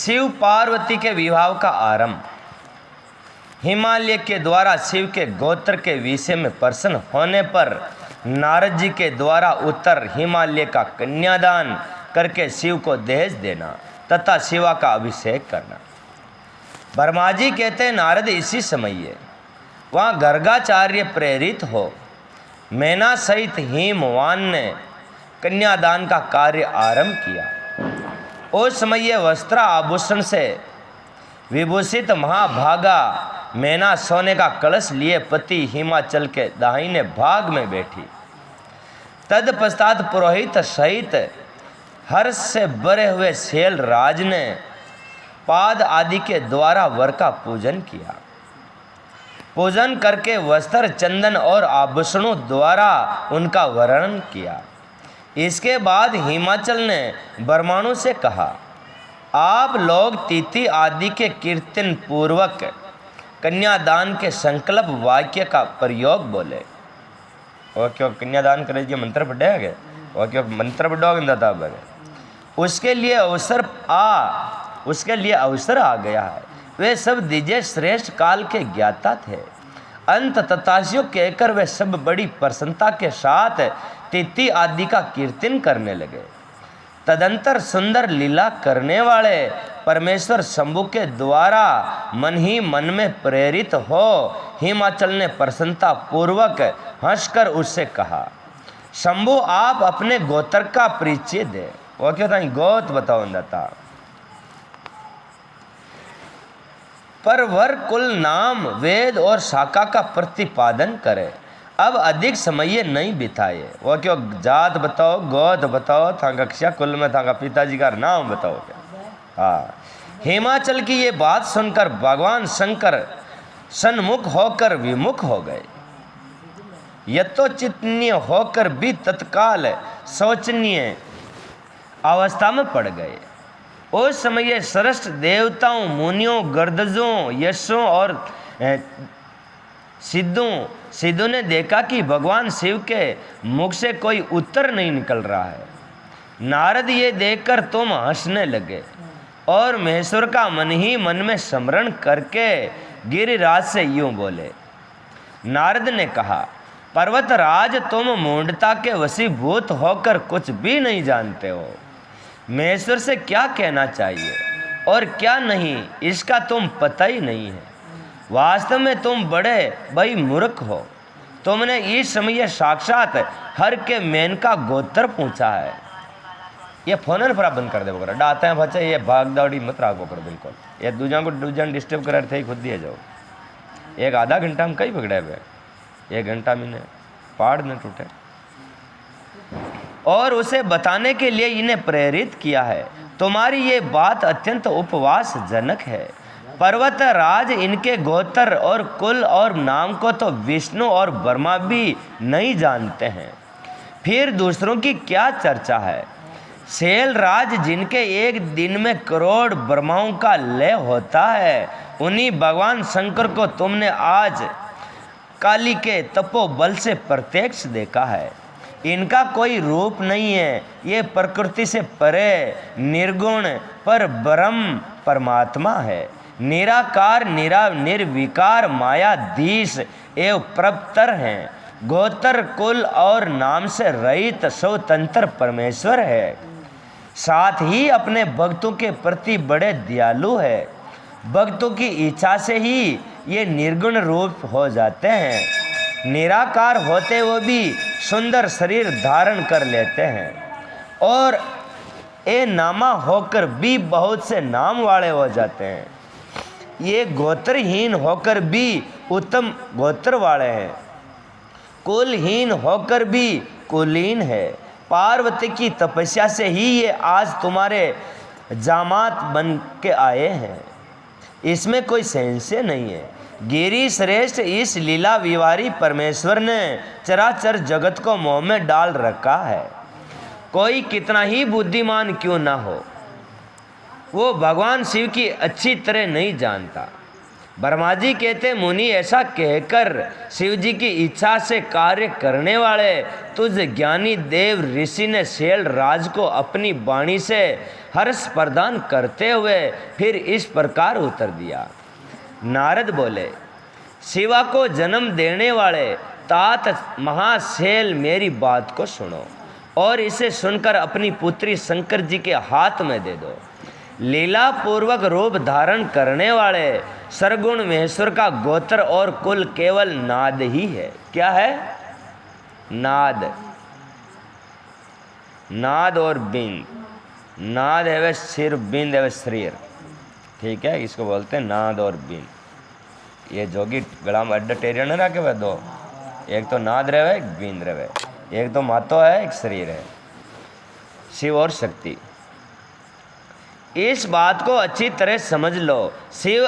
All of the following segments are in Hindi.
शिव पार्वती के विवाह का आरंभ। हिमालय के द्वारा शिव के गोत्र के विषय में प्रसन्न होने पर नारद जी के द्वारा उत्तर हिमालय का कन्यादान करके शिव को दहेज देना तथा शिवा का अभिषेक करना। ब्रह्मा जी कहते हैं नारद इसी समय वहाँ गर्गाचार्य प्रेरित हो मैना सहित हिमवान ने कन्यादान का कार्य आरंभ किया। उस समय वस्त्र आभूषण से विभूषित महाभागा मैना सोने का कलश लिए पति हिमाचल के दाहिने भाग में बैठी। तदपश्चात पुरोहित सहित हर्ष से भरे हुए शैल राज ने पाद आदि के द्वारा वर का पूजन किया। पूजन करके वस्त्र चंदन और आभूषणों द्वारा उनका वर्णन किया। इसके बाद हिमाचल ने ब्रह्माणु से कहा, आप लोग तिथि आदि के कीर्तन पूर्वक कन्यादान के संकल्प वाक्य का प्रयोग बोले। और क्यों कन्यादान करेंगे मंत्र पढ़ेंगे और क्यों मंत्र पढ़ोगे उसके लिए अवसर आ गया है। वे सब दिजे श्रेष्ठ काल के ज्ञाता थे। अंत तथास्यो कहकर वे सब बड़ी प्रसन्नता के साथ तिथि आदि का कीर्तन करने लगे। तदंतर सुंदर लीला करने वाले परमेश्वर शंभु के द्वारा मन ही मन में प्रेरित हो हिमाचल ने प्रसन्नता पूर्वक हंसकर उससे कहा, शंभु आप अपने गोत्र का परिचय दे। वो क्यों था गोत बताओ दाता। पर वर कुल नाम वेद और शाखा का प्रतिपादन करे। अब अधिक समय नहीं बिताए। वो क्यों जात बताओ गोत बताओ था कक्षा कुल में था पिताजी का नाम बताओ क्या। हाँ, हिमाचल की ये बात सुनकर भगवान शंकर सन्मुख होकर विमुख हो गए। यथोचितनीय होकर भी तत्काल शोचनीय अवस्था में पड़ गए। उस समय श्रेष्ठ देवताओं मुनियों गर्दजों यशों और सिद्धों ने देखा कि भगवान शिव के मुख से कोई उत्तर नहीं निकल रहा है। नारद ये देखकर तुम हंसने लगे और महेश्वर का मन ही मन में स्मरण करके गिरिराज से यूं बोले। नारद ने कहा, पर्वतराज तुम मूढ़ता के वशीभूत होकर कुछ भी नहीं जानते हो। महेश्वर से क्या कहना चाहिए और क्या नहीं इसका तुम पता ही नहीं है। वास्तव में तुम बड़े भाई मूर्ख हो। तुमने इस समय साक्षात हर के मेन का गोत्र पूछा है। ये फोन पर बंद कर दे वगैरह डाते हैं बच्चे। ये भाग दौड़ी मत राखो कर बिल्कुल। ये दूजा डिस्टर्ब कर थे खुद दिए जाओ। एक आधा घंटा में कई पकड़े हुए 1 घंटा में पहाड़ न टूटे। और उसे बताने के लिए इन्हें प्रेरित किया है। तुम्हारी ये बात अत्यंत उपवासजनक है। पर्वत राज इनके गोत्र और कुल और नाम को तो विष्णु और ब्रह्मा भी नहीं जानते हैं, फिर दूसरों की क्या चर्चा है। शैल राज जिनके एक दिन में करोड़ ब्रह्माओं का लय होता है, उन्हीं भगवान शंकर को तुमने आज काली के तपोबल से प्रत्यक्ष देखा है। इनका कोई रूप नहीं है। ये प्रकृति से परे निर्गुण पर ब्रह्म परमात्मा है। निराकार निर्विकार मायाधीश एवं प्रभतर हैं। गोत्र कुल और नाम से रहित स्वतंत्र परमेश्वर है। साथ ही अपने भक्तों के प्रति बड़े दयालु है। भक्तों की इच्छा से ही ये निर्गुण रूप हो जाते हैं। निराकार होते हुए भी सुंदर शरीर धारण कर लेते हैं और ए नामा होकर भी बहुत से नाम वाले हो जाते हैं। ये गोत्रहीन होकर भी उत्तम गोत्र वाले हैं। कुलहीन होकर भी कुलीन है। पार्वती की तपस्या से ही ये आज तुम्हारे जामात बन के आए हैं। इसमें कोई संशय नहीं है। गिरी श्रेष्ठ इस लीला विवारी परमेश्वर ने चराचर जगत को मोह में डाल रखा है। कोई कितना ही बुद्धिमान क्यों ना हो, वो भगवान शिव की अच्छी तरह नहीं जानता। ब्रह्मा जी कहते, मुनि ऐसा कहकर शिव जी की इच्छा से कार्य करने वाले तुझ ज्ञानी देव ऋषि ने शैल राज को अपनी वाणी से हर्ष प्रदान करते हुए फिर इस प्रकार उत्तर दिया। नारद बोले, शिवा को जन्म देने वाले तात महाशैल, मेरी बात को सुनो और इसे सुनकर अपनी पुत्री शंकर जी के हाथ में दे दो। लीला पूर्वक रूप धारण करने वाले सरगुण महेश्वर का गोत्र और कुल केवल नाद ही है। क्या है? नाद। नाद और बिंद। नाद है वह सिर, बिंद है वह शरीर। ठीक है, इसको बोलते हैं नाद और बिंद। ये जोगी गला में अड्डा टेरियन है ना के वह दो, एक तो नाद रहे, एक बिंद रहे, एक तो मातो है, एक शरीर है। शिव और शक्ति, इस बात को अच्छी तरह समझ लो। शिव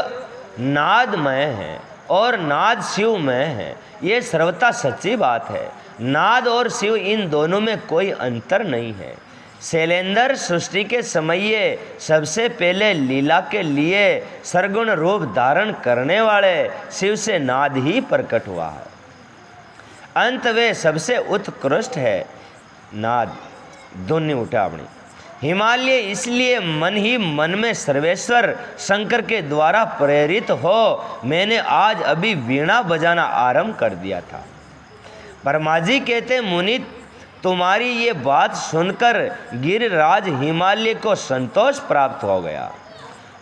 नादमय है और नाद शिवमय है, ये सर्वथा सच्ची बात है। नाद और शिव इन दोनों में कोई अंतर नहीं है। शैलेंद्र सृष्टि के समय सबसे पहले लीला के लिए सरगुण रूप धारण करने वाले शिव से नाद ही प्रकट हुआ है। अंत वे सबसे उत्कृष्ट है नाद। ध्वनि उठा अपनी। हिमालय इसलिए मन ही मन में सर्वेश्वर शंकर के द्वारा प्रेरित हो मैंने आज अभी वीणा बजाना आरंभ कर दिया था। ब्रह्मा जी कहते, मुनि तुम्हारी ये बात सुनकर गिरिराज हिमालय को संतोष प्राप्त हो गया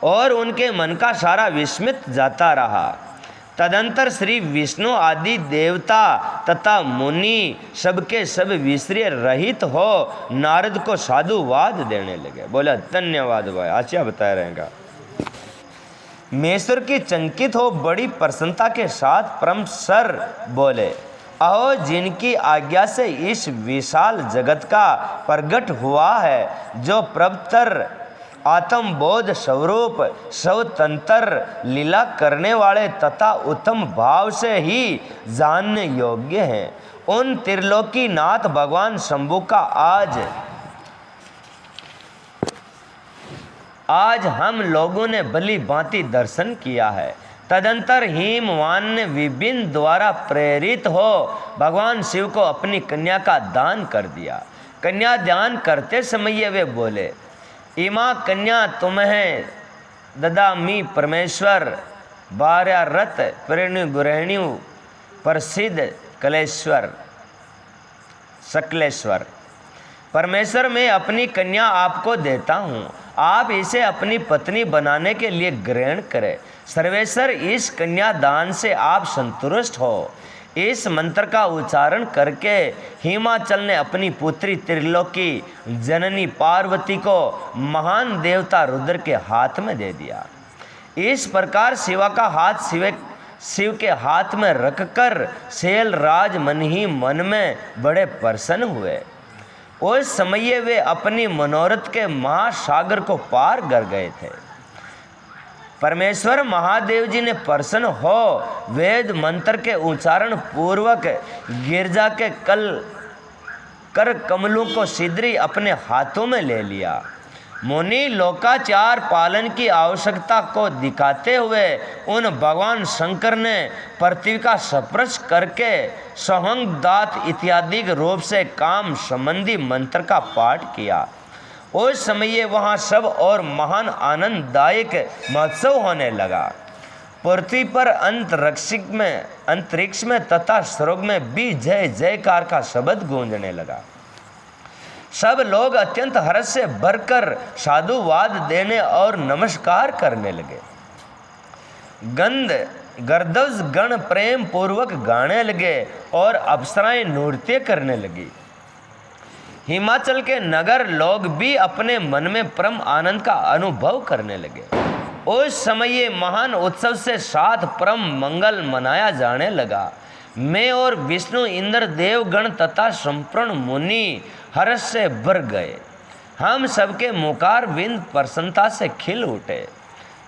और उनके मन का सारा विस्मित जाता रहा। तदंतर श्री विष्णु आदि देवता तथा मुनि सबके सब विश्रय रहित हो नारद को साधुवाद देने लगे। बोला, धन्यवाद भाई, अच्छा बताया रहेगा। महेश्वर की चंकित हो बड़ी प्रसन्नता के साथ परम सर बोले, अहो जिनकी आज्ञा से इस विशाल जगत का प्रगट हुआ है, जो प्रभतर आत्मबोध स्वरूप स्वतंत्र लीला करने वाले तथा उत्तम भाव से ही जानने योग्य हैं, उन त्रिलोकी नाथ भगवान शंभु का आज हम लोगों ने भली भांति दर्शन किया है। तदंतर हिमवान ने विभिन्न द्वारा प्रेरित हो भगवान शिव को अपनी कन्या का दान कर दिया। कन्या दान करते समय वे बोले, इमा कन्या तुम्हें ददामि परमेश्वर बार्या रथ प्रेणु गुरहणु प्रसिद्ध कलेश्वर सकलेश्वर। परमेश्वर मैं अपनी कन्या आपको देता हूँ, आप इसे अपनी पत्नी बनाने के लिए ग्रहण करें। सर्वेश्वर इस कन्यादान से आप संतुष्ट हो। इस मंत्र का उच्चारण करके हिमाचल ने अपनी पुत्री त्रिलोकी जननी पार्वती को महान देवता रुद्र के हाथ में दे दिया। इस प्रकार शिवा का हाथ शिव के हाथ में रखकर शैल राज मन ही मन में बड़े प्रसन्न हुए। उस समय वे अपनी मनोरथ के महासागर को पार कर गए थे। परमेश्वर महादेव जी ने प्रसन्न हो वेद मंत्र के उच्चारण पूर्वक गिरजा के कर कमलों को सिद्धि अपने हाथों में ले लिया। मुनि लोकाचार पालन की आवश्यकता को दिखाते हुए उन भगवान शंकर ने पृथ्वी का स्पर्श करके सोहंग दात इत्यादि रूप से काम संबंधी मंत्र का पाठ किया। उस समय वहाँ सब और महान आनंददायक महोत्सव होने लगा। पृथ्वी पर अंतरिक्ष में तथा स्वर्ग में भी जय जयकार का शब्द गूंजने लगा। सब लोग अत्यंत हर्ष से भरकर साधुवाद देने और नमस्कार करने लगे। गर्दव्य गण प्रेम पूर्वक गाने लगे और अप्सराएं नृत्य करने लगी। हिमाचल के नगर लोग भी अपने मन में परम आनंद का अनुभव करने लगे। उस समय महान उत्सव से साथ परम मंगल मनाया जाने लगा। मैं और विष्णु इंद्र देवगण तथा संपूर्ण मुनि हर्ष से भर गए। हम सबके मुखार बिंद प्रसन्नता से खिल उठे।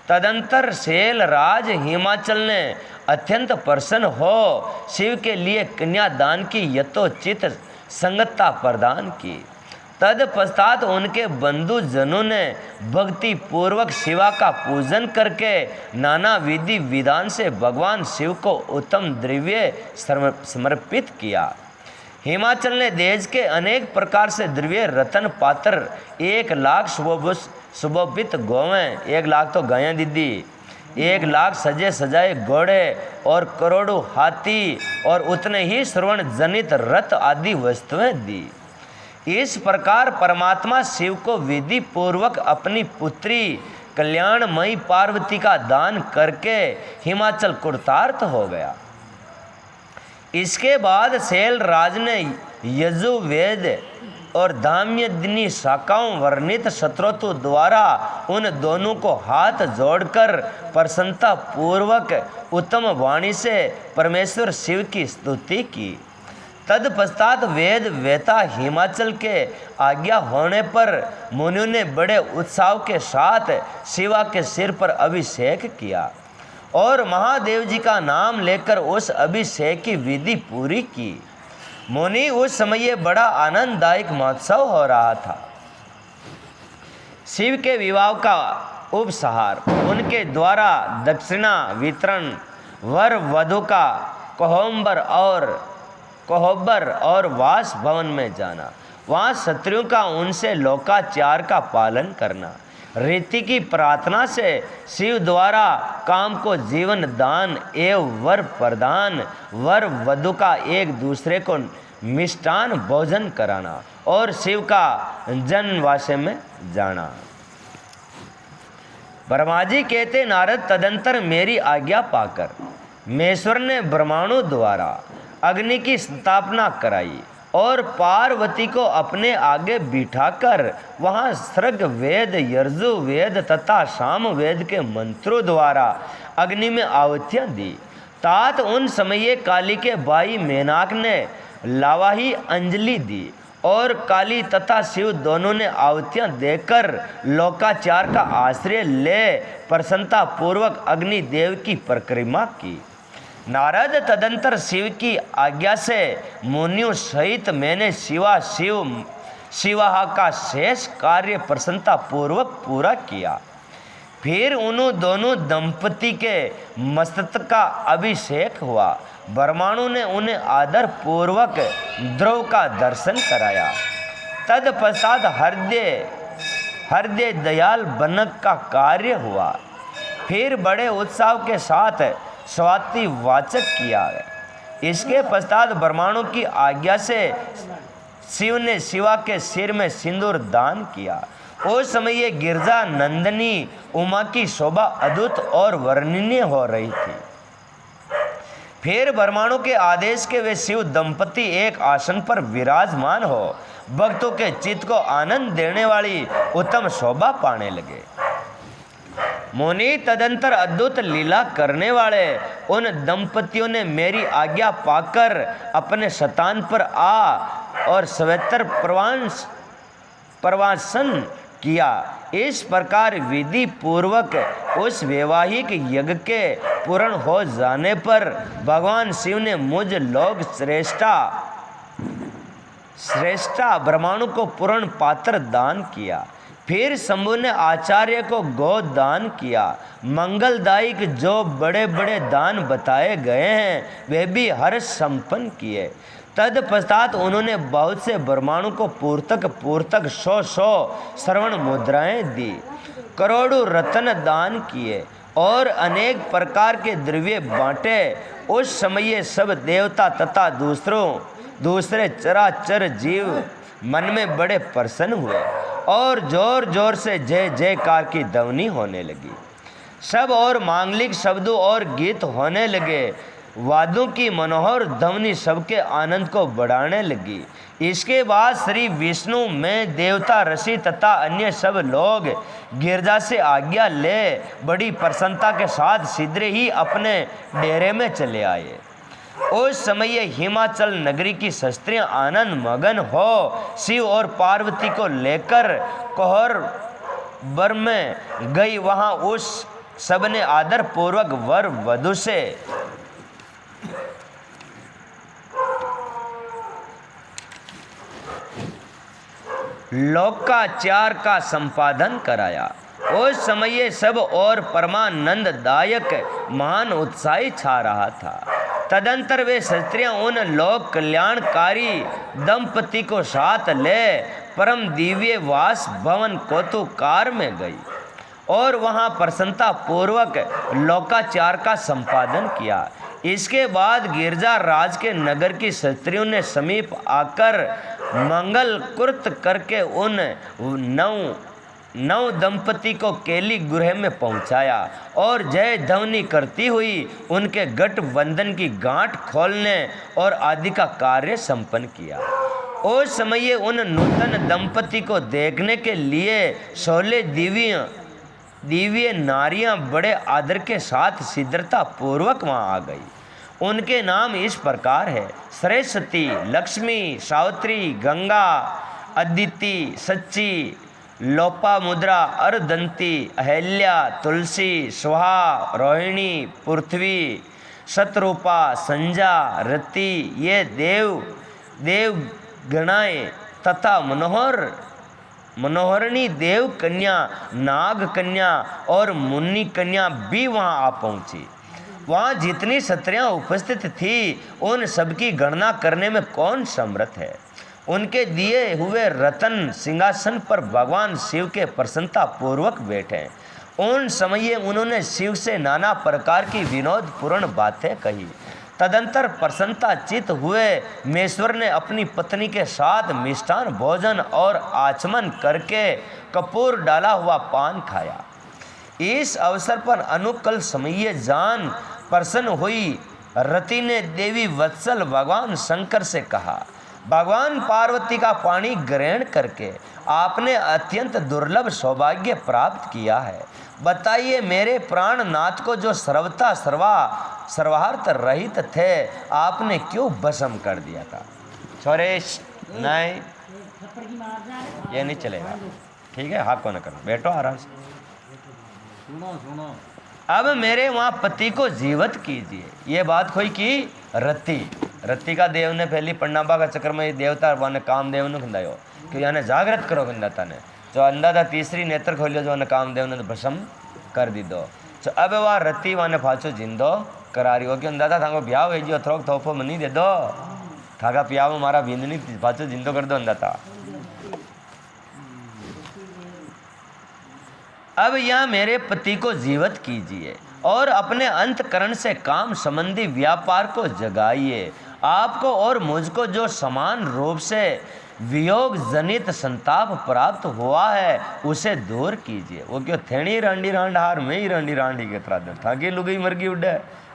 तदंतर शैल राज हिमाचल ने अत्यंत प्रसन्न हो शिव के लिए कन्यादान की यथोचित संगतता प्रदान की। तत्पश्चात उनके बंधु जनों ने भक्ति पूर्वक शिवा का पूजन करके नाना विधि विधान से भगवान शिव को उत्तम द्रव्य समर्पित किया। हिमाचल ने देश के अनेक प्रकार से द्रव्य रतन पात्र 1 लाख सुशोभित गौवें, 1 लाख तो गायें दीदी, 1 लाख सजे सजाए घोड़े और करोड़ों हाथी और उतने ही श्रवण जनित रथ आदि वस्तुएं दी। इस प्रकार परमात्मा शिव को विधि पूर्वक अपनी पुत्री कल्याणमयी पार्वती का दान करके हिमाचल कृतार्थ हो गया। इसके बाद शैल राज ने यजुर्वेद और धाम्यदिनी शाखाओं वर्णित स्तोत्रों द्वारा उन दोनों को हाथ जोड़कर प्रसन्नता पूर्वक उत्तम वाणी से परमेश्वर शिव की स्तुति की। तत्पश्चात वेद वेता हिमाचल के आज्ञा होने पर मुनियों ने बड़े उत्साह के साथ शिवा के सिर पर अभिषेक किया और महादेव जी का नाम लेकर उस अभिषेक की विधि पूरी की। मुनि उस समय ये बड़ा आनंददायक महोत्सव हो रहा था। शिव के विवाह का उपसहार, उनके द्वारा दक्षिणा वितरण, वर वधु का कोहबर और वास भवन में जाना, वहाँ क्षत्रियों का उनसे लोकाचार का पालन करना, रीति की प्रार्थना से शिव द्वारा काम को जीवन दान एवं वर प्रदान, वर वधु का एक दूसरे को मिष्टान भोजन कराना और शिव का जनवासे में जाना। ब्रह्मा जी कहते, नारद तदंतर मेरी आज्ञा पाकर महेश्वर ने ब्रह्माणु द्वारा अग्नि की स्थापना कराई और पार्वती को अपने आगे बिठाकर वहाँ सर्ग वेद, यर्जु वेद तथा साम वेद के मंत्रों द्वारा अग्नि में आहुतियाँ दी। तात उन समय काली के भाई मेनाक ने लावाही अंजलि दी और काली तथा शिव दोनों ने आहुतियाँ देकर लोकाचार का आश्रय ले प्रसन्नता पूर्वक अग्नि देव की परिक्रमा की। नारद तदंतर शिव की आज्ञा से मुनियों सहित मैंने शिवाहा का शेष कार्य प्रसन्नता पूर्वक पूरा किया। फिर उन दोनों दंपति के मस्तक का अभिषेक हुआ। ब्रह्माणु ने उन्हें आदर पूर्वक ध्रुव का दर्शन कराया। तत्पश्चात हृदय दयाल बनक का कार्य हुआ। फिर बड़े उत्साह के साथ स्वाति वाचक किया है। इसके पश्चात ब्रह्माणु की आज्ञा से शिव ने शिवा के सिर में सिंदूर दान किया। उस समय ये गिरजा नंदनी उमा की शोभा अद्भुत और वर्णनीय हो रही थी। फिर ब्रह्माणु के आदेश के वे शिव दंपति एक आसन पर विराजमान हो भक्तों के चित्त को आनंद देने वाली उत्तम शोभा पाने लगे। मुनि तदंतर अद्भुत लीला करने वाले उन दंपतियों ने मेरी आज्ञा पाकर अपने शतान पर आ और सवेतर प्रवासन किया। इस प्रकार विधि पूर्वक उस वैवाहिक यज्ञ के पूर्ण हो जाने पर भगवान शिव ने मुझ लोग श्रेष्ठा ब्रह्माणु को पूर्ण पात्र दान किया। फिर शंभु ने आचार्य को गो दान किया। मंगलदायक जो बड़े बड़े दान बताए गए हैं वे भी हर्ष संपन्न किए। तत्पश्चात उन्होंने बहुत से ब्रह्माणु को पूर्तक 100 श्रवण मुद्राएं दी, करोड़ों रत्न दान किए और अनेक प्रकार के द्रव्य बांटे। उस समय सब देवता तथा दूसरे चराचर जीव मन में बड़े प्रसन्न हुए और जोर जोर से जय जयकार की ध्वनि होने लगी। सब और मांगलिक शब्दों और गीत होने लगे। वादों की मनोहर ध्वनि सबके आनंद को बढ़ाने लगी। इसके बाद श्री विष्णु में देवता ऋषि तथा अन्य सब लोग गिरजा से आज्ञा ले बड़ी प्रसन्नता के साथ शीघ्र ही अपने डेरे में चले आए। उस समय हिमाचल नगरी की शस्त्रियाँ आनंद मगन हो शिव और पार्वती को लेकर कोहबर में गई। वहाँ उस सब ने आदर पूर्वक वर वधु से लोकाचार का संपादन कराया। उस समय ये सब और परमानंददायक महान उत्साही छा रहा था। तदंतर वे स्त्रियां उन लोक कल्याणकारी दंपति को साथ ले परम दिव्य वास भवन कौतुकार में गई और वहां प्रसन्नता पूर्वक लोकाचार का संपादन किया। इसके बाद गिरजा राज के नगर की स्त्रियों ने समीप आकर मंगल कृत करके उन नव दंपति को केली गृह में पहुंचाया और जय ध्वनि करती हुई उनके गठबंधन की गांठ खोलने और आदि का कार्य संपन्न किया। उस समय उन नूतन दंपति को देखने के लिए 16 दिव्य नारियां बड़े आदर के साथ शीघ्रता पूर्वक वहां आ गई। उनके नाम इस प्रकार है: सरस्वती, लक्ष्मी, सावित्री, गंगा, अदिति, सच्ची, लोपामुद्रा, अरदंती, अहल्या, तुलसी, सुहा, रोहिणी, पृथ्वी, शतरूपा, संजा, रति, ये देव गणाएं तथा मनोहरणी देव कन्या, नाग कन्या और मुन्नी कन्या भी वहां आ पहुंची। वहां जितनी स्त्रियां उपस्थित थी उन सबकी गणना करने में कौन समर्थ है। उनके दिए हुए रतन सिंहासन पर भगवान शिव के प्रसन्नता पूर्वक बैठे। उन समय उन्होंने शिव से नाना प्रकार की विनोदपूर्ण बातें कही। तदंतर प्रसन्नता चित हुए मेश्वर ने अपनी पत्नी के साथ मिष्ठान भोजन और आचमन करके कपूर डाला हुआ पान खाया। इस अवसर पर अनुकूल समय जान प्रसन्न हुई रति ने देवी वत्सल भगवान शंकर से कहा, भगवान पार्वती का पानी ग्रहण करके आपने अत्यंत दुर्लभ सौभाग्य प्राप्त किया है। बताइए मेरे प्राणनाथ को जो सर्वथा सर्वार्थ रहित थे आपने क्यों भस्म कर दिया था। छोरेश नहीं, ये नहीं चलेगा, ठीक है, हाथ को न करो, बैठो आराम से। अब मेरे वहाँ पति को जीवित कीजिए। ये बात कोई की रति का देव ने पहली पन्नाबा का चक्कर में देवता वाने कामदेव ने खंदायो कि याने जागृत करो खंदाता ने जो अंधा था तीसरी नेत्र खोलियो जो कामदेव ने भस्म कर दी दो। तो अब वह रति वाने फाचो जिंदो करा रही हो कि अंदाता थाको ब्याह हो जो थोक थोपो मनी दे दो थाका पियाव मारा बिंदनी फाचो जिंदो कर दो अंदाता। अब यहाँ मेरे पति को जीवित कीजिए और अपने अंतकरण से काम संबंधी व्यापार को जगाइए। आपको और मुझको जो समान रूप से वियोग जनित संताप प्राप्त हुआ है उसे दूर कीजिए। वो क्यों थेणी रांडी रांड हार में ही रांडी रांडी के तरह दे थाकी लुगई मरगी उड़े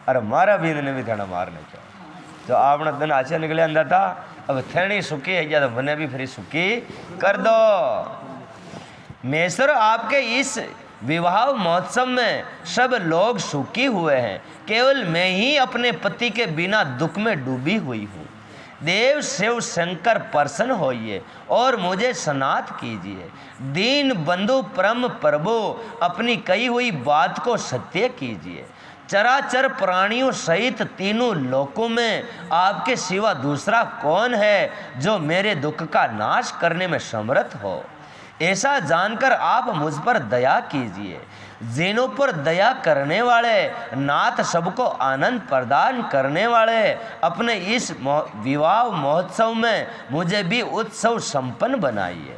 अरे मारा बींद ने भी थेड़ा मारने को जो आपने दिन आचे निकले अंदर था। अब थेणी सुखी है या तो मने भी फिर सुखी कर दो। मेसर आपके इस विवाह महोत्सव में सब लोग सुखी हुए हैं, केवल मैं ही अपने पति के बिना दुख में डूबी हुई हूँ। देव शिव शंकर प्रसन्न होइए और मुझे सनाथ कीजिए। दीन बंधु परम प्रभु अपनी कही हुई बात को सत्य कीजिए। चराचर प्राणियों सहित तीनों लोकों में आपके सिवा दूसरा कौन है जो मेरे दुख का नाश करने में समर्थ हो। ऐसा जानकर आप मुझ पर दया कीजिए। जिनों पर दया करने वाले नाथ सबको आनंद प्रदान करने वाले अपने इस विवाह महोत्सव में मुझे भी उत्सव संपन्न बनाइए।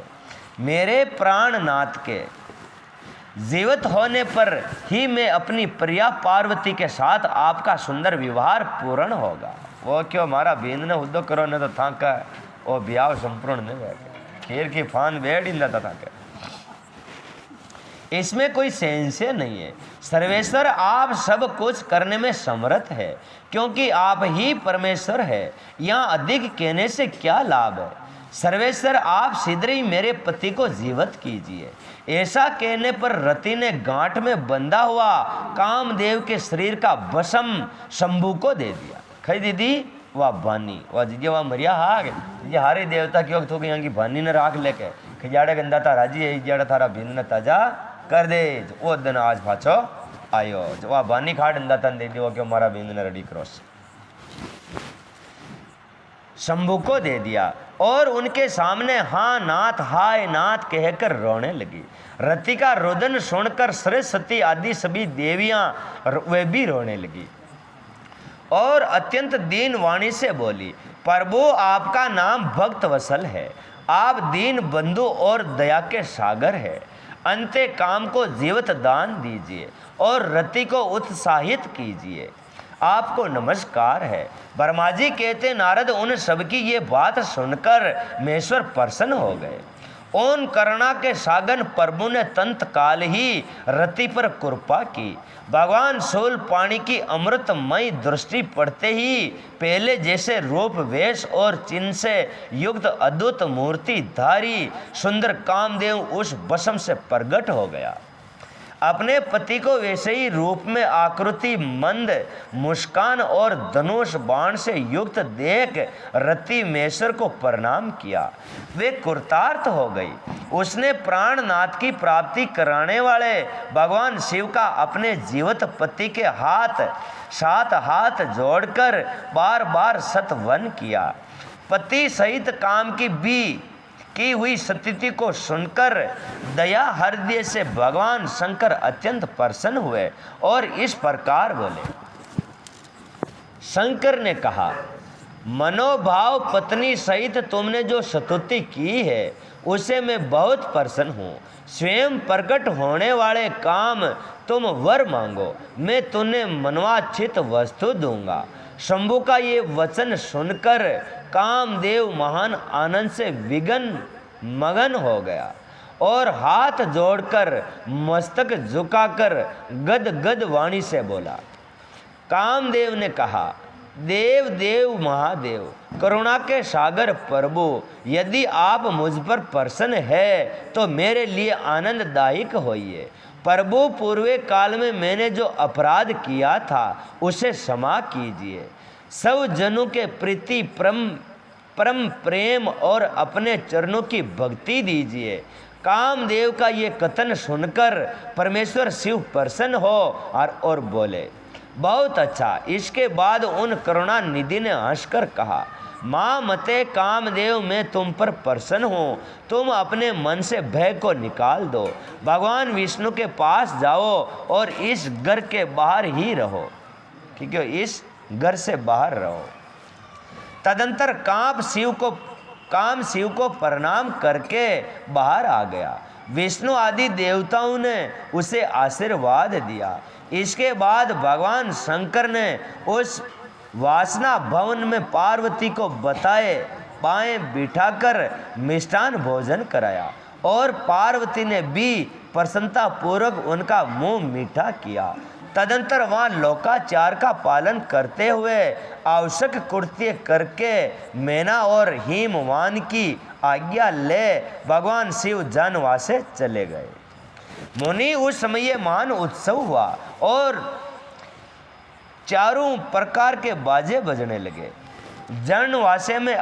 मेरे प्राणनाथ के जीवित होने पर ही मैं अपनी प्रिया पार्वती के साथ आपका सुंदर विवाह पूर्ण होगा। वो क्यों हमारा बींद ने उद्योग करो न तो था का वो ब्याह संपूर्ण नहीं बैठे खीर की फान बैठ ही जाता था क्या। इसमें कोई संशय नहीं है। सर्वेश्वर आप सब कुछ करने में समर्थ है क्योंकि आप ही परमेश्वर है। यहाँ अधिक कहने से क्या लाभ है। सर्वेश्वर आप शीघ्र ही मेरे पति को जीवित कीजिए। ऐसा कहने पर रति ने गांठ में बंधा हुआ कामदेव के शरीर का भस्म शंभू को दे दिया। खई दीदी वाह भानी वाह जीजे वाह मरिया हाग ये हारे देवता की वक्त हो गई यहाँ की भानी ने राख लेके खिजाड़े गंदा था राजी है जड़ा थारा भिन्न ताजा कर दे। वो दिन आज फाचो आयो जो वाह भानी खाड़ अंदा तन दे दियो क्यों हमारा भिन्न ने रेडी क्रॉस शंभू को दे दिया। और उनके सामने हाँ नाथ हाय नाथ कहकर रोने लगी। रति का रुदन सुनकर सरस्वती आदि सभी देवियां वे भी रोने लगी और अत्यंत दीन वाणी से बोली, प्रभु आपका नाम भक्त वसल है, आप दीन बंधु और दया के सागर है। अंते काम को जीवित दान दीजिए और रति को उत्साहित कीजिए, आपको नमस्कार है। ब्रह्मा जी कहते, नारद उन सबकी ये बात सुनकर महेश्वर प्रसन्न हो गए। उन करुणा के सागर प्रभु ने तंत काल ही रति पर कृपा की। भगवान शूल पाणी की अमृतमयी दृष्टि पड़ते ही पहले जैसे रूप वेश और चिन्ह से युक्त अद्भुत मूर्ति धारी सुंदर कामदेव उस भस्म से प्रकट हो गया। अपने पति को वैसे ही रूप में आकृति मंद मुस्कान और धनुष बाण से युक्त देख रति महेश्वर को प्रणाम किया। वे कृतार्थ हो गई। उसने प्राणनाथ की प्राप्ति कराने वाले भगवान शिव का अपने जीवित पति के साथ हाथ जोड़कर बार बार सतवन किया। पति सहित काम की हुई स्थिति को सुनकर दया हृदय से भगवान शंकर अत्यंत प्रसन्न हुए और इस प्रकार बोले। शंकर ने कहा, मनोभाव पत्नी सहित तुमने जो स्तुति की है उसे मैं बहुत प्रसन्न हूँ। स्वयं प्रकट होने वाले काम तुम वर मांगो, मैं तुम्हें मनवांछित वस्तु दूंगा। शंभु का ये वचन सुनकर कामदेव महान आनंद से मगन हो गया और हाथ जोड़कर मस्तक झुकाकर गद वाणी से बोला। कामदेव ने कहा, देव देव महादेव करुणा के सागर प्रभु, यदि आप मुझ पर प्रसन्न है तो मेरे लिए आनंददायक होइए। प्रभु पूर्वे काल में मैंने जो अपराध किया था उसे क्षमा कीजिए। सब जनों के प्रति परम प्रेम और अपने चरणों की भक्ति दीजिए। कामदेव का ये कथन सुनकर परमेश्वर शिव प्रसन्न हो और बोले, बहुत अच्छा। इसके बाद उन करुणा निधि ने हंसकर कहा, माँ मते कामदेव मैं तुम पर प्रसन्न हूँ, तुम अपने मन से भय को निकाल दो। भगवान विष्णु के पास जाओ और इस घर के बाहर ही रहो, ठीक है, इस घर से बाहर रहो। तदंतर काम शिव को प्रणाम करके बाहर आ गया। विष्णु आदि देवताओं ने उसे आशीर्वाद दिया। इसके बाद भगवान शंकर ने उस वासना भवन में पार्वती को बताए बाएं बिठाकर मिष्टान भोजन कराया और पार्वती ने भी प्रसन्नता पूर्वक उनका मुंह मीठा किया। तदंतर वहाँ लोकाचार का पालन करते हुए आवश्यक कृत्य करके मैना और हिमवान की आज्ञा ले भगवान शिव जानवा से चले गए। मुनि उस समय महान उत्सव हुआ और चारों प्रकार के बाजे बजने लगे। जनवासे में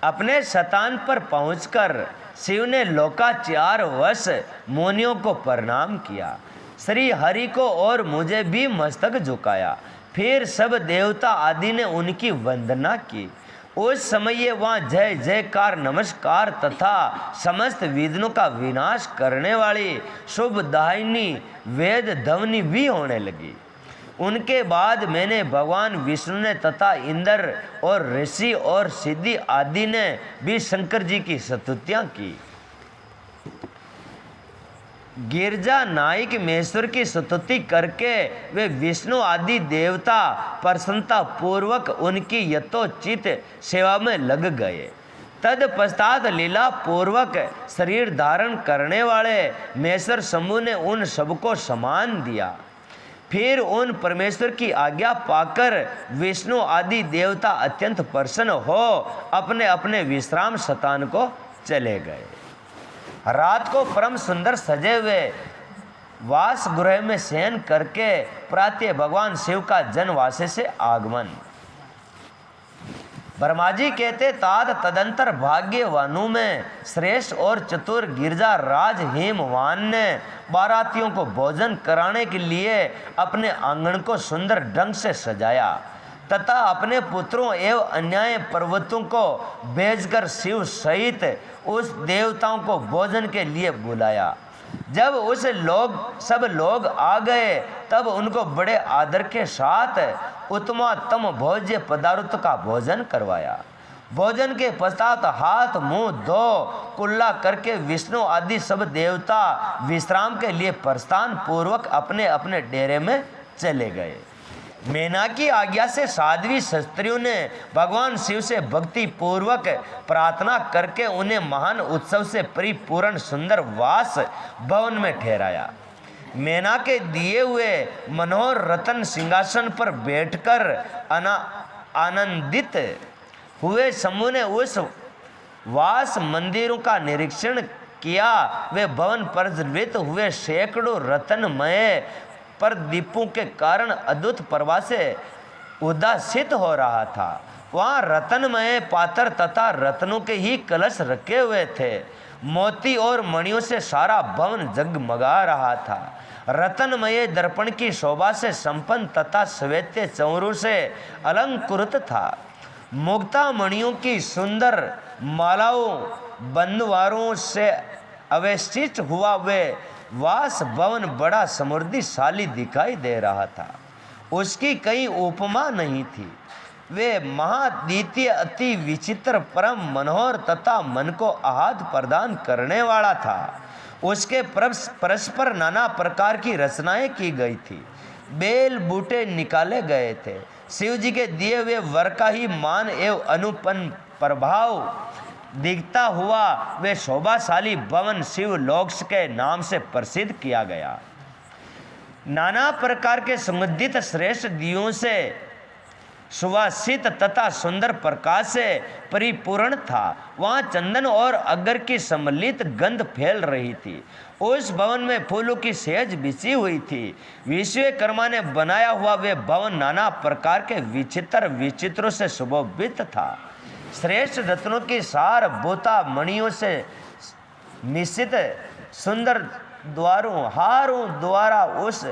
अपने स्थान पर पहुंचकर शिव ने लोकाचार वश मुनियों को प्रणाम किया। श्री हरि को और मुझे भी मस्तक झुकाया। फिर सब देवता आदि ने उनकी वंदना की। उस समय वहाँ जय जयकार नमस्कार तथा समस्त विघ्नों का विनाश करने वाली शुभदायिनी वेद ध्वनि भी होने लगी। उनके बाद मैंने भगवान विष्णु ने तथा इंद्र और ऋषि और सिद्धि आदि ने भी शंकर जी की स्तुतियाँ की। गिरजा नायक महेश्वर की स्तुति करके वे विष्णु आदि देवता प्रसन्नता पूर्वक उनकी यथोचित सेवा में लग गए। तत्पश्चात लीला पूर्वक शरीर धारण करने वाले महेश्वर शंभु ने उन सबको सम्मान दिया। फिर उन परमेश्वर की आज्ञा पाकर विष्णु आदि देवता अत्यंत प्रसन्न हो अपने अपने विश्राम स्थान को चले गए। रात को परम सुंदर सजे हुए वास गृह में शयन करके प्रातः भगवान शिव का जनवासे से आगमन। ब्रह्मा जी कहते, तदंतर भाग्यवानों में श्रेष्ठ और चतुर गिरजा राज हेमवान ने बारातियों को भोजन कराने के लिए अपने आंगन को सुंदर ढंग से सजाया। तथा अपने पुत्रों एवं अन्य पर्वतों को भेजकर शिव सहित उस देवताओं को भोजन के लिए बुलाया। जब सब लोग आ गए तब उनको बड़े आदर के साथ उत्तमोत्तम भोज्य पदार्थों का भोजन करवाया। भोजन के पश्चात हाथ मुंह धो कुल्ला करके विष्णु आदि सब देवता विश्राम के लिए प्रस्थान पूर्वक अपने अपने डेरे में चले गए। मैना की आज्ञा से साध्वी स्त्रियों ने भगवान शिव से भक्ति पूर्वक प्रार्थना करके उन्हें महान उत्सव से परिपूर्ण सुंदर वास भवन में ठहराया। मैना के दिए हुए मनोहर रत्न सिंहासन पर बैठकर आनंदित हुए समूह ने उस वास मंदिरों का निरीक्षण किया। वे भवन प्रज्वलित हुए सैकड़ों रत्नमय पर दीपों के कारण अद्भुत प्रभा से उदासित हो रहा था। वहाँ रत्नमय पात्र तथा रत्नों के ही कलश रखे हुए थे। मोती और मणियों से सारा भवन जगमगा रहा था। रत्नमय दर्पण की शोभा से संपन्न तथा श्वेत चौरों से अलंकृत था। मुक्ता मणियों की सुंदर मालाओं बंधवारों से अवेष्टित हुआ वे वास भवन बड़ा समृद्धिशाली दिखाई दे रहा था। उसकी कई उपमा नहीं थी। वे महाद्वितीय अति विचित्र परम मनोहर तथा मन को आह्लाद प्रदान करने वाला था। उसके परस्पर नाना प्रकार की रचनाएं की गई थी। बेल बूटे निकाले गए थे। शिव जी के दिए हुए वर का ही मान एवं अनुपन प्रभाव दिखता हुआ वे शोभाशाली भवन शिवलोक के नाम से प्रसिद्ध किया गया। नाना प्रकार के सुगंधित श्रेष्ठ दियों से सुवासित तथा सुंदर प्रकाश से परिपूर्ण था। वहाँ चंदन और अगर की सम्मिलित गंध फैल रही थी। उस भवन में फूलों की सेज बिछी हुई थी। विश्वकर्मा ने बनाया हुआ वे भवन नाना प्रकार के विचित्रों से सुशोभित था। श्रेष्ठ रत्नों की सारभूता मणियों से निश्चित सुंदर द्वारों हारों द्वारा उस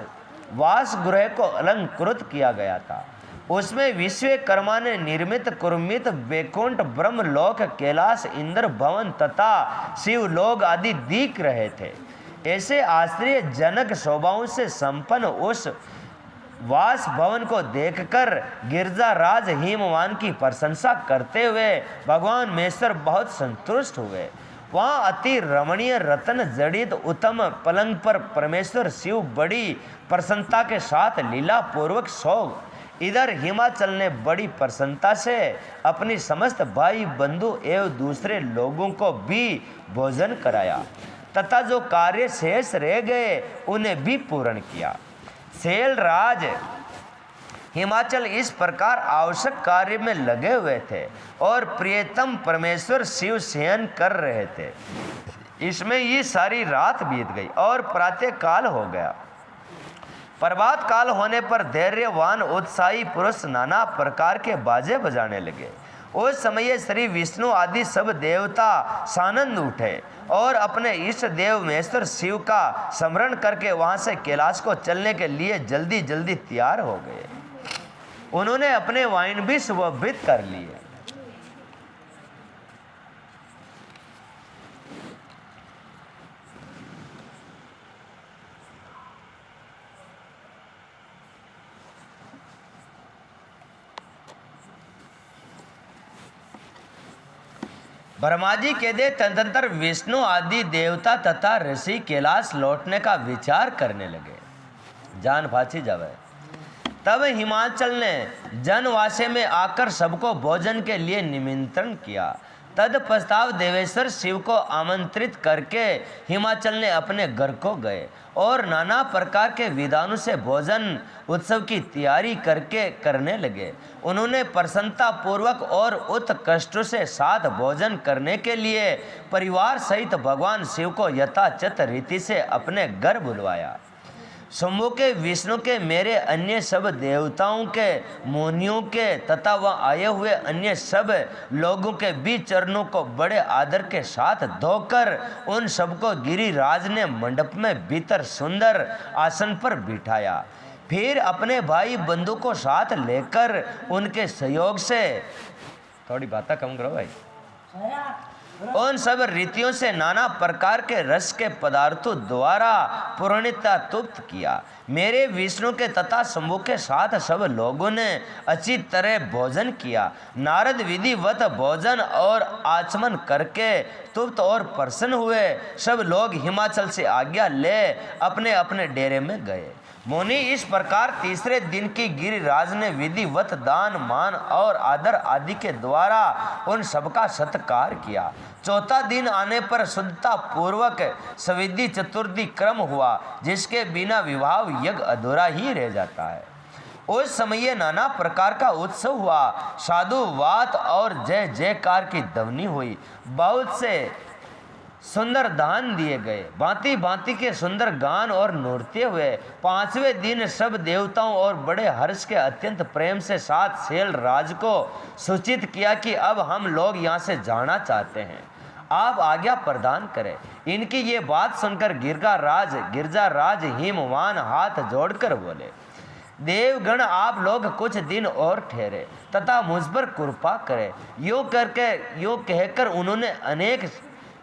वासगृह को अलंकृत किया गया था। उसमें विश्वकर्मा ने निर्मित कुर्मित वैकुंठ ब्रह्मलोक कैलाश इंद्र भवन तथा शिवलोक आदि दिख रहे थे। ऐसे आश्चर्यजनक शोभाओं से संपन्न उस वास भवन को देखकर गिरजाराज हिमवान की प्रशंसा करते हुए भगवान महेश्वर बहुत संतुष्ट हुए। वहाँ अति रमणीय रत्न जड़ित उत्तम पलंग पर परमेश्वर शिव बड़ी प्रसन्नता के साथ लीला पूर्वक सो। इधर हिमाचल ने बड़ी प्रसन्नता से अपनी समस्त भाई बंधु एवं दूसरे लोगों को भी भोजन कराया तथा जो कार्य शेष रह गए उन्हें भी पूर्ण किया। शैलराज हिमाचल इस प्रकार आवश्यक कार्य में लगे हुए थे और प्रियतम परमेश्वर शिव शयन कर रहे थे। इसमें ये सारी रात बीत गई और प्रातः काल हो गया। प्रभात काल होने पर धैर्यवान उत्साही पुरुष नाना प्रकार के बाजे बजाने लगे। उस समय श्री विष्णु आदि सब देवता सानंद उठे और अपने इष्ट देव महेश्वर शिव का स्मरण करके वहां से कैलाश को चलने के लिए जल्दी जल्दी तैयार हो गए। उन्होंने अपने वाइन भी सुशोभित कर लिए। ब्रह्मा जी के दे तदंतर विष्णु आदि देवता तथा ऋषि कैलाश लौटने का विचार करने लगे। जान फांसी जावे। तब हिमाचल ने जनवासे में आकर सबको भोजन के लिए निमंत्रण किया। तत्पश्चात देवेश्वर शिव को आमंत्रित करके हिमाचल ने अपने घर को गए और नाना प्रकार के विधानों से भोजन उत्सव की तैयारी करने लगे। उन्होंने प्रसन्नता पूर्वक और उत्कृष्ट से साथ भोजन करने के लिए परिवार सहित भगवान शिव को यथाचित रीति से अपने घर बुलवाया। शंभु के विष्णु के मेरे अन्य सब देवताओं के मुनियों के तथा वह आए हुए अन्य सब लोगों के भी चरणों को बड़े आदर के साथ धोकर उन सबको गिरिराज ने मंडप में भीतर सुंदर आसन पर बिठाया। फिर अपने भाई बंधु को साथ लेकर उनके सहयोग से, थोड़ी बातें कम करो भाई, उन सब रीतियों से नाना प्रकार के रस के पदार्थों द्वारा पूर्णता तुप्त किया। मेरे विष्णु के तथा शंभु के साथ सब लोगों ने अच्छी तरह भोजन किया। नारद विधिवत भोजन और आचमन करके तुप्त और प्रसन्न हुए। सब लोग हिमाचल से आज्ञा ले अपने अपने डेरे में गए। मुनि इस प्रकार तीसरे दिन की गिरिराज ने विधिवत दान मान और आदर आदि के द्वारा उन सबका सत्कार किया। चौथा दिन आने पर शुद्धता पूर्वक सविधि चतुर्थी क्रम हुआ, जिसके बिना विवाह यज्ञ अधूरा ही रह जाता है। उस समय नाना प्रकार का उत्सव हुआ। साधु वात और जय जयकार की ध्वनि हुई। बहुत से सुंदर दान दिए गए। भांति भांति के सुंदर गान और नृत्य हुए। पांचवें दिन सब देवताओं और बड़े हर्ष के अत्यंत प्रेम से साथ शैल राज को सूचित किया कि अब हम लोग यहाँ से जाना चाहते हैं, आप आज्ञा प्रदान करें। इनकी ये बात सुनकर गिरजाराज हिमवान हाथ जोड़कर बोले, देवगण आप लोग कुछ दिन और ठहरे तथा मुझ पर कृपा करें। यूँ कहकर उन्होंने अनेक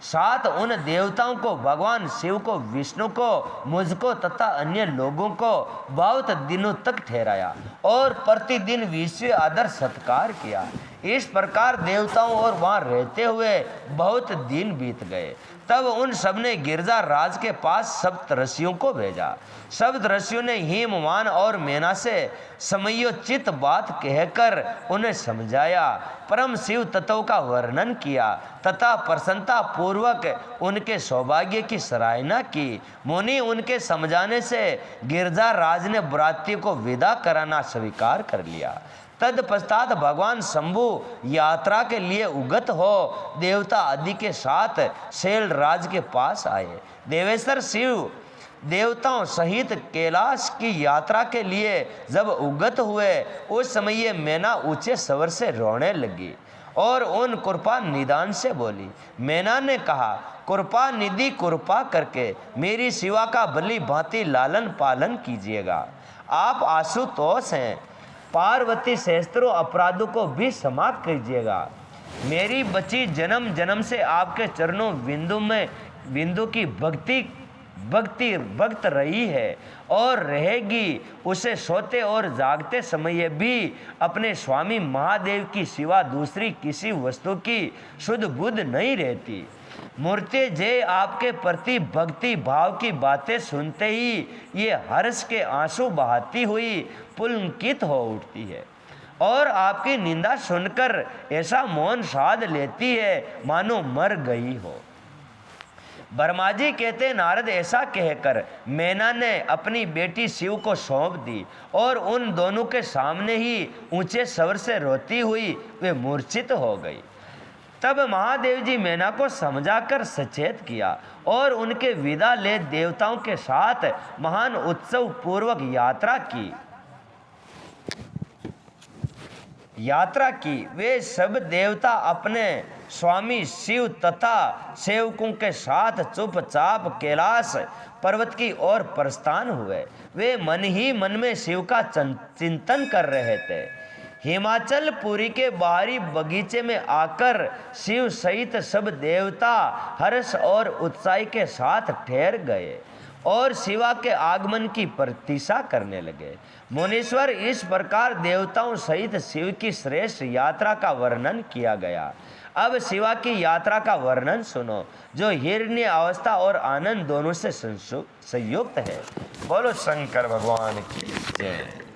साथ उन देवताओं को, भगवान शिव को, विष्णु को, मुझको तथा अन्य लोगों को बहुत दिनों तक ठहराया और प्रतिदिन विश्व आदर सत्कार किया। इस प्रकार देवताओं और वहाँ रहते हुए बहुत दिन बीत गए। तब उन सब ने गिरजाराज के पास सप्तऋषियों को भेजा। सप्तऋषियों ने हिमवान और मेना से समयोचित बात कहकर उन्हें समझाया, परम शिव तत्व का वर्णन किया तथा प्रसन्नता पूर्वक उनके सौभाग्य की सराहना की। मुनि उनके समझाने से गिरजाराज ने बरातियों को विदा कराना स्वीकार कर लिया। तत्पश्चात भगवान शंभु यात्रा के लिए उगत हो देवता आदि के साथ शैलराज के पास आए। देवेश्वर शिव देवताओं सहित कैलाश की यात्रा के लिए जब उगत हुए, उस समय ये मैना ऊंचे स्वर से रोने लगी और उन कृपा निदान से बोली। मैना ने कहा, कृपा निधि कृपा करके मेरी शिवा का भली भांति लालन पालन कीजिएगा। आप आशुतोष हैं, पार्वती सहस्त्रों अपराधों को भी समाप्त कीजिएगा। मेरी बच्ची जन्म जन्म से आपके चरणों बिंदु की भक्त रही है और रहेगी। उसे सोते और जागते समय भी अपने स्वामी महादेव की सिवा दूसरी किसी वस्तु की शुद्ध बुद्ध नहीं रहती। मूर्ति जय आपके प्रति भक्ति भाव की बातें सुनते ही ये हर्ष के आंसू बहाती हुई पुलकित हो उठती है और आपकी निंदा सुनकर ऐसा मौन साध लेती है मानो मर गई हो। ब्रह्मा जी कहते, नारद ऐसा कहकर मैना ने अपनी बेटी शिव को सौंप दी और उन दोनों के सामने ही ऊंचे स्वर से रोती हुई वे मूर्छित हो गई। तब महादेव जी मैना को समझाकर सचेत किया और उनके विदा ले देवताओं के साथ महान उत्सव पूर्वक यात्रा की। वे सब देवता अपने स्वामी शिव तथा सेवकों के साथ चुपचाप कैलाश पर्वत की ओर प्रस्थान हुए। वे मन ही मन में शिव का चिंतन कर रहे थे। हिमाचल पुरी के बाहरी बगीचे में आकर शिव सहित सब देवता हर्ष और उत्साह के साथ ठहर गए और शिवा के आगमन की प्रतीक्षा करने लगे। मुनीश्वर, इस प्रकार देवताओं सहित शिव की श्रेष्ठ यात्रा का वर्णन किया गया। अब शिवा की यात्रा का वर्णन सुनो, जो हिरण्य अवस्था और आनंद दोनों से संयुक्त है। बोलो शंकर भगवान की जय।